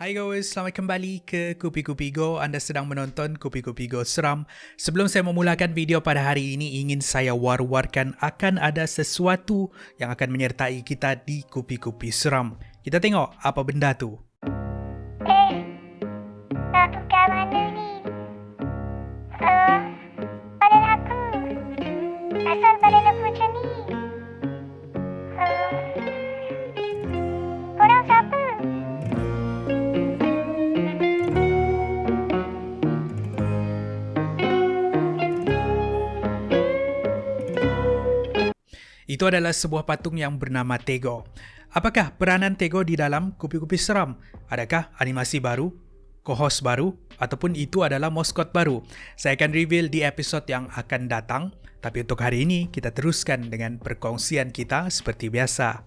Hai guys, selamat kembali ke Kupi-Kupi Go. Anda sedang menonton Kupi-Kupi Go Seram. Sebelum saya memulakan video pada hari ini, ingin saya war-warkan akan ada sesuatu yang akan menyertai kita di Kupi-Kupi Seram. Kita tengok apa benda tu. Nak tukar mana ni? Badan aku. Asal badan aku macam ni? Korang siapa? Itu adalah sebuah patung yang bernama Tego. Apakah peranan Tego di dalam Kupi-Kupi Seram? Adakah animasi baru, co-host baru, ataupun itu adalah maskot baru? Saya akan reveal di episod yang akan datang. Tapi untuk hari ini, kita teruskan dengan perkongsian kita seperti biasa.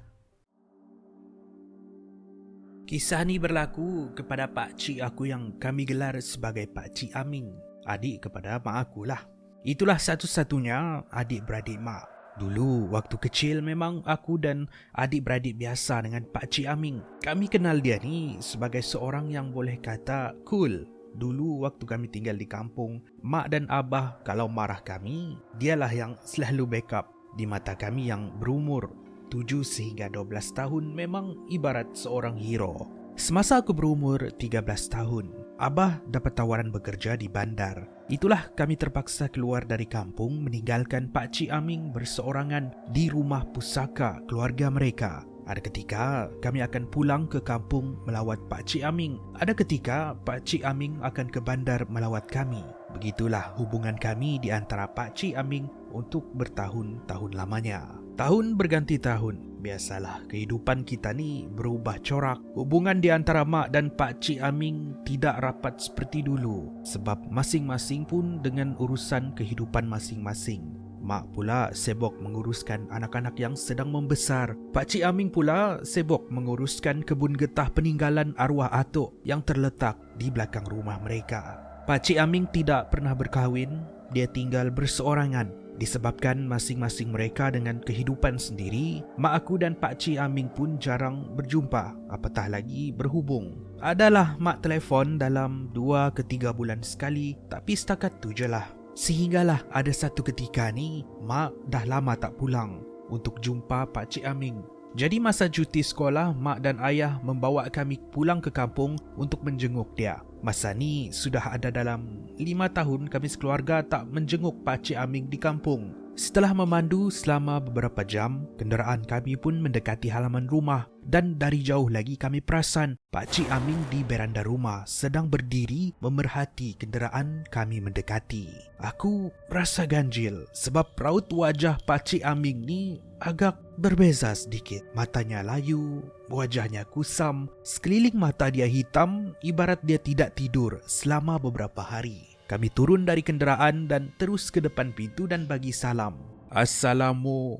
Kisah ni berlaku kepada pakcik aku yang kami gelar sebagai Pakcik Aming. Adik kepada mak akulah. Itulah satu-satunya adik-beradik mak. Dulu, waktu kecil memang aku dan adik-beradik biasa dengan Pakcik Aming. Kami kenal dia ni sebagai seorang yang boleh kata cool. Dulu waktu kami tinggal di kampung, mak dan abah kalau marah kami, dialah yang selalu backup. Di mata kami yang berumur 7 sehingga 12 tahun memang ibarat seorang hero. Semasa aku berumur 13 tahun, abah dapat tawaran bekerja di bandar. Itulah kami terpaksa keluar dari kampung meninggalkan Pakcik Aming berseorangan di rumah pusaka keluarga mereka. Ada ketika kami akan pulang ke kampung melawat Pakcik Aming. Ada ketika Pakcik Aming akan ke bandar melawat kami. Begitulah hubungan kami di antara Pakcik Aming untuk bertahun-tahun lamanya. Tahun berganti tahun. Biasalah kehidupan kita ni berubah corak. Hubungan di antara mak dan Pakcik Aming tidak rapat seperti dulu. Sebab masing-masing pun dengan urusan kehidupan masing-masing. Mak pula sibuk menguruskan anak-anak yang sedang membesar. Pakcik Aming pula sibuk menguruskan kebun getah peninggalan arwah atuk yang terletak di belakang rumah mereka. Pakcik Aming tidak pernah berkahwin. Dia tinggal berseorangan. Disebabkan masing-masing mereka dengan kehidupan sendiri, mak aku dan Pakcik Aming pun jarang berjumpa, apatah lagi berhubung. Adalah mak telefon dalam 2 ke 3 bulan sekali, tapi setakat tu je lah. Sehinggalah ada satu ketika ni, mak dah lama tak pulang untuk jumpa Pakcik Aming. Jadi masa cuti sekolah, mak dan ayah membawa kami pulang ke kampung untuk menjenguk dia. Masa ni sudah ada dalam 5 tahun kami sekeluarga tak menjenguk Pakcik Aming di kampung. Setelah memandu selama beberapa jam, kenderaan kami pun mendekati halaman rumah dan dari jauh lagi kami perasan Pakcik Aming di beranda rumah sedang berdiri memerhati kenderaan kami mendekati. Aku rasa ganjil sebab raut wajah Pakcik Aming ni agak berbeza sedikit. Matanya layu, wajahnya kusam, sekeliling mata dia hitam ibarat dia tidak tidur selama beberapa hari. Kami turun dari kenderaan dan terus ke depan pintu dan bagi salam. Assalamu.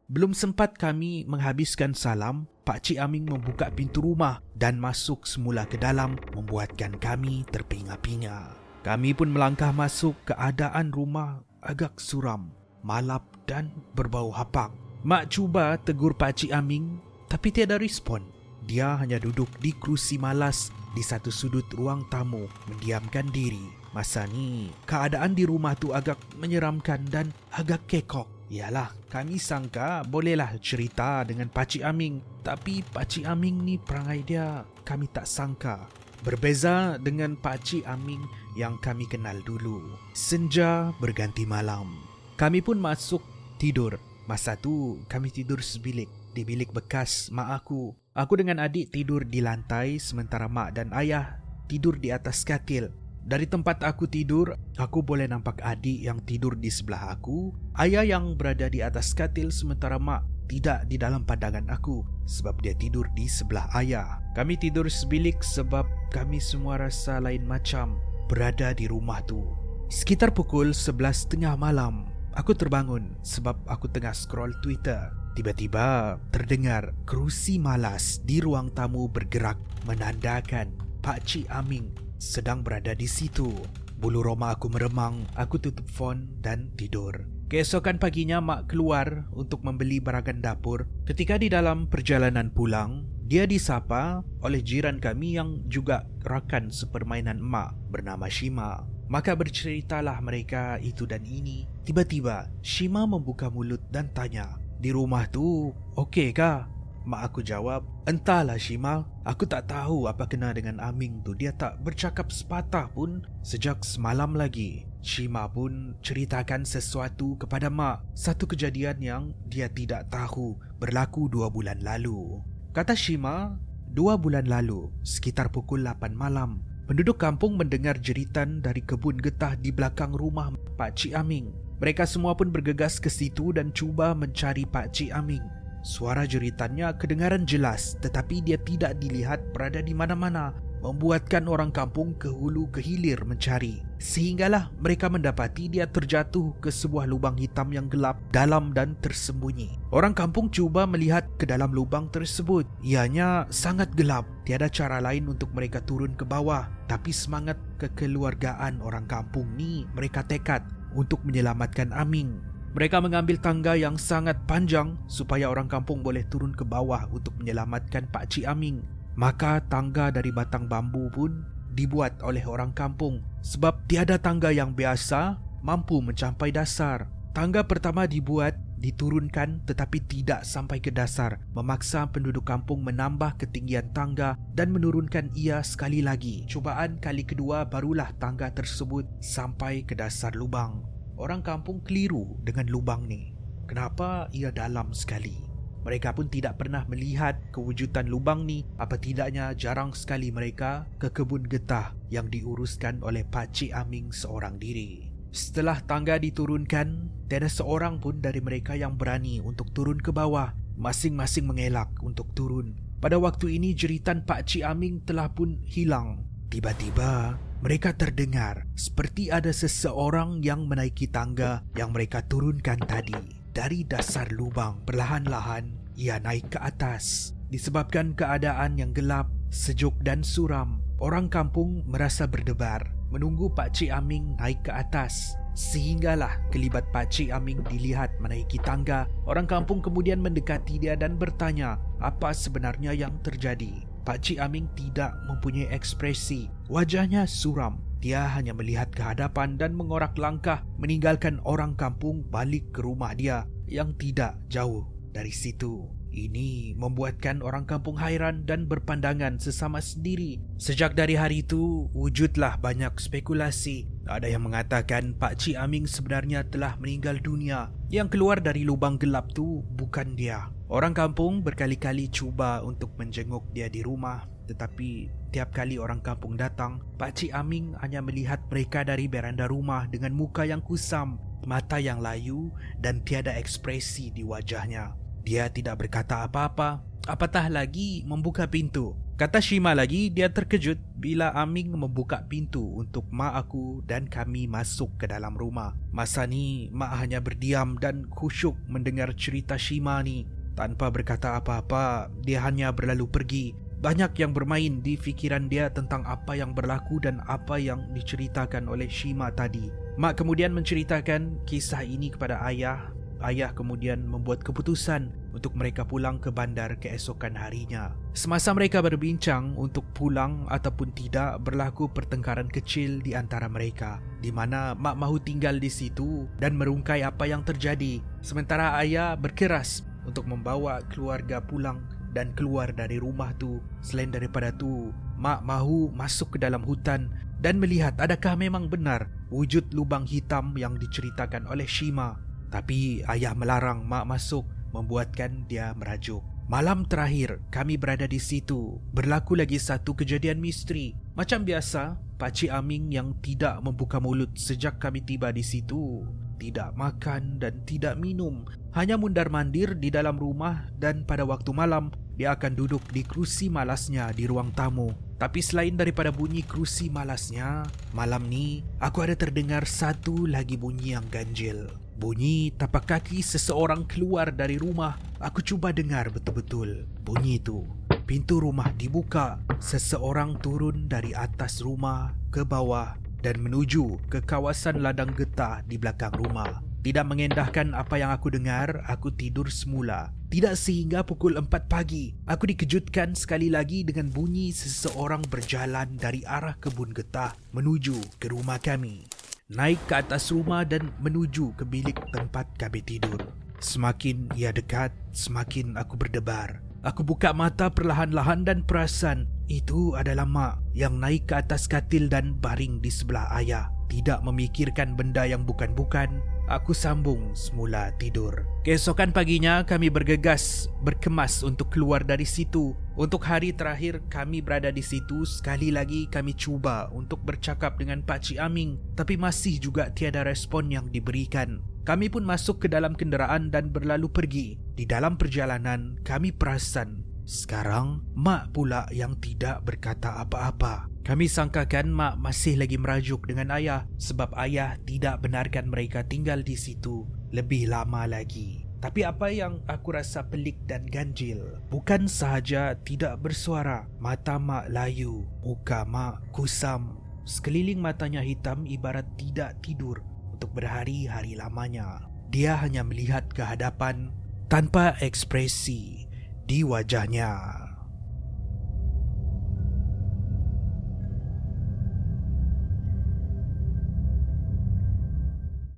Belum sempat kami menghabiskan salam, Pakcik Aming membuka pintu rumah dan masuk semula ke dalam membuatkan kami terpinga-pinga. Kami pun melangkah masuk. Keadaan rumah agak suram, malap dan berbau hapak. Mak cuba tegur Pakcik Aming tapi tiada respon. Dia hanya duduk di kerusi malas di satu sudut ruang tamu mendiamkan diri. Masa ni, keadaan di rumah tu agak menyeramkan dan agak kekok. Yalah, kami sangka bolehlah cerita dengan Pakcik Aming. Tapi Pakcik Aming ni perangai dia kami tak sangka. Berbeza dengan Pakcik Aming yang kami kenal dulu. Senja berganti malam. Kami pun masuk tidur. Masa tu kami tidur sebilik di bilik bekas mak aku. Aku dengan adik tidur di lantai sementara mak dan ayah tidur di atas katil. Dari tempat aku tidur, aku boleh nampak adik yang tidur di sebelah aku, ayah yang berada di atas katil sementara mak tidak di dalam pandangan aku sebab dia tidur di sebelah ayah. Kami tidur sebilik sebab kami semua rasa lain macam berada di rumah tu. Sekitar pukul 11.30 malam, aku terbangun sebab aku tengah scroll Twitter. Tiba-tiba terdengar kerusi malas di ruang tamu bergerak menandakan Pakcik Aming sedang berada di situ. Bulu roma aku meremang, aku tutup phone dan tidur. Keesokan paginya mak keluar untuk membeli barangan dapur. Ketika di dalam perjalanan pulang, Dia disapa oleh jiran kami yang juga rakan sepermainan emak bernama Shima. Maka berceritalah mereka itu dan ini. Tiba-tiba Shima membuka mulut dan tanya, "Di rumah tu okey kah?" Mak aku jawab, "Entahlah Shima, aku tak tahu apa kena dengan Aming tu. Dia tak bercakap sepatah pun sejak semalam lagi." Shima pun ceritakan sesuatu kepada mak, satu kejadian yang dia tidak tahu berlaku 2 bulan lalu. Kata Shima, 2 bulan lalu, sekitar pukul 8 malam, penduduk kampung mendengar jeritan dari kebun getah di belakang rumah Pak Cik Aming. Mereka semua pun bergegas ke situ dan cuba mencari Pak Cik Aming. Suara jeritannya kedengaran jelas, tetapi dia tidak dilihat berada di mana-mana, membuatkan orang kampung ke hulu ke hilir mencari. Sehinggalah mereka mendapati dia terjatuh ke sebuah lubang hitam yang gelap, dalam dan tersembunyi. Orang kampung cuba melihat ke dalam lubang tersebut. Ianya sangat gelap, tiada cara lain untuk mereka turun ke bawah. Tapi semangat kekeluargaan orang kampung ni, mereka tekad untuk menyelamatkan Aming. Mereka mengambil tangga yang sangat panjang supaya orang kampung boleh turun ke bawah untuk menyelamatkan Pak Cik Aming. Maka tangga dari batang bambu pun dibuat oleh orang kampung, sebab tiada tangga yang biasa mampu mencapai dasar. Tangga pertama dibuat, diturunkan tetapi tidak sampai ke dasar, memaksa penduduk kampung menambah ketinggian tangga dan menurunkan ia sekali lagi. Cubaan kali kedua barulah tangga tersebut sampai ke dasar lubang. Orang kampung keliru dengan lubang ni. Kenapa ia dalam sekali? Mereka pun tidak pernah melihat kewujudan lubang ni. Apa tidaknya jarang sekali mereka ke kebun getah yang diuruskan oleh Pak Cik Aming seorang diri. Setelah tangga diturunkan, tiada seorang pun dari mereka yang berani untuk turun ke bawah. Masing-masing mengelak untuk turun. Pada waktu ini jeritan Pak Cik Aming telah pun hilang. Tiba-tiba mereka terdengar seperti ada seseorang yang menaiki tangga yang mereka turunkan tadi. Dari dasar lubang, perlahan-lahan ia naik ke atas. Disebabkan keadaan yang gelap, sejuk dan suram, orang kampung merasa berdebar menunggu Pak Cik Aming naik ke atas. Sehinggalah kelibat Pak Cik Aming dilihat menaiki tangga. Orang kampung kemudian mendekati dia dan bertanya apa sebenarnya yang terjadi. Pak Cik Aming tidak mempunyai ekspresi. Wajahnya suram. Dia hanya melihat ke hadapan dan mengorak langkah meninggalkan orang kampung balik ke rumah dia yang tidak jauh dari situ. Ini membuatkan orang kampung hairan dan berpandangan sesama sendiri. Sejak dari hari itu, wujudlah banyak spekulasi. Ada yang mengatakan Pak Cik Aming sebenarnya telah meninggal dunia. Yang keluar dari lubang gelap tu bukan dia. Orang kampung berkali-kali cuba untuk menjenguk dia di rumah, tetapi tiap kali orang kampung datang, Pak Cik Aming hanya melihat mereka dari beranda rumah dengan muka yang kusam, mata yang layu dan tiada ekspresi di wajahnya. Dia tidak berkata apa-apa, apatah lagi membuka pintu. Kata Shima lagi, dia terkejut bila Aming membuka pintu untuk mak aku dan kami masuk ke dalam rumah. Masa ni, mak hanya berdiam dan khusyuk mendengar cerita Shima ni. Tanpa berkata apa-apa, dia hanya berlalu pergi. Banyak yang bermain di fikiran dia tentang apa yang berlaku dan apa yang diceritakan oleh Shima tadi. Mak kemudian menceritakan kisah ini kepada ayah. Ayah kemudian membuat keputusan untuk mereka pulang ke bandar keesokan harinya. Semasa mereka berbincang untuk pulang ataupun tidak, berlaku pertengkaran kecil di antara mereka, di mana mak mahu tinggal di situ dan merungkai apa yang terjadi. Sementara ayah berkeras untuk membawa keluarga pulang dan keluar dari rumah tu. Selain daripada tu, mak mahu masuk ke dalam hutan dan melihat adakah memang benar wujud lubang hitam yang diceritakan oleh Shima. Tapi ayah melarang mak masuk, membuatkan dia merajuk. Malam terakhir kami berada di situ, berlaku lagi satu kejadian misteri. Macam biasa, Pak Cik Aming yang tidak membuka mulut sejak kami tiba di situ. Tidak makan dan tidak minum, hanya mundar-mandir di dalam rumah, dan pada waktu malam dia akan duduk di kerusi malasnya di ruang tamu. Tapi selain daripada bunyi kerusi malasnya, malam ni aku ada terdengar satu lagi bunyi yang ganjil. Bunyi tapak kaki seseorang keluar dari rumah. Aku cuba dengar betul-betul bunyi itu. Pintu rumah dibuka. Seseorang turun dari atas rumah ke bawah dan menuju ke kawasan ladang getah di belakang rumah. Tidak mengendahkan apa yang aku dengar, aku tidur semula. Tidak sehingga pukul 4 pagi, aku dikejutkan sekali lagi dengan bunyi seseorang berjalan dari arah kebun getah menuju ke rumah kami. Naik ke atas rumah dan menuju ke bilik tempat kami tidur. Semakin ia dekat, semakin aku berdebar. Aku buka mata perlahan-lahan dan perasan itu adalah mak yang naik ke atas katil dan baring di sebelah ayah. Tidak memikirkan benda yang bukan-bukan, aku sambung semula tidur. Keesokan paginya kami berkemas untuk keluar dari situ. Untuk hari terakhir kami berada di situ, sekali lagi kami cuba untuk bercakap dengan Pakcik Aming, tapi masih juga tiada respon yang diberikan. Kami pun masuk ke dalam kenderaan dan berlalu pergi. Di dalam perjalanan kami perasan sekarang mak pula yang tidak berkata apa-apa. Kami sangkakan mak masih lagi merajuk dengan ayah sebab ayah tidak benarkan mereka tinggal di situ lebih lama lagi. Tapi apa yang aku rasa pelik dan ganjil, bukan sahaja tidak bersuara, mata mak layu, muka mak kusam, sekeliling matanya hitam ibarat tidak tidur untuk berhari-hari lamanya. Dia hanya melihat ke hadapan tanpa ekspresi di wajahnya.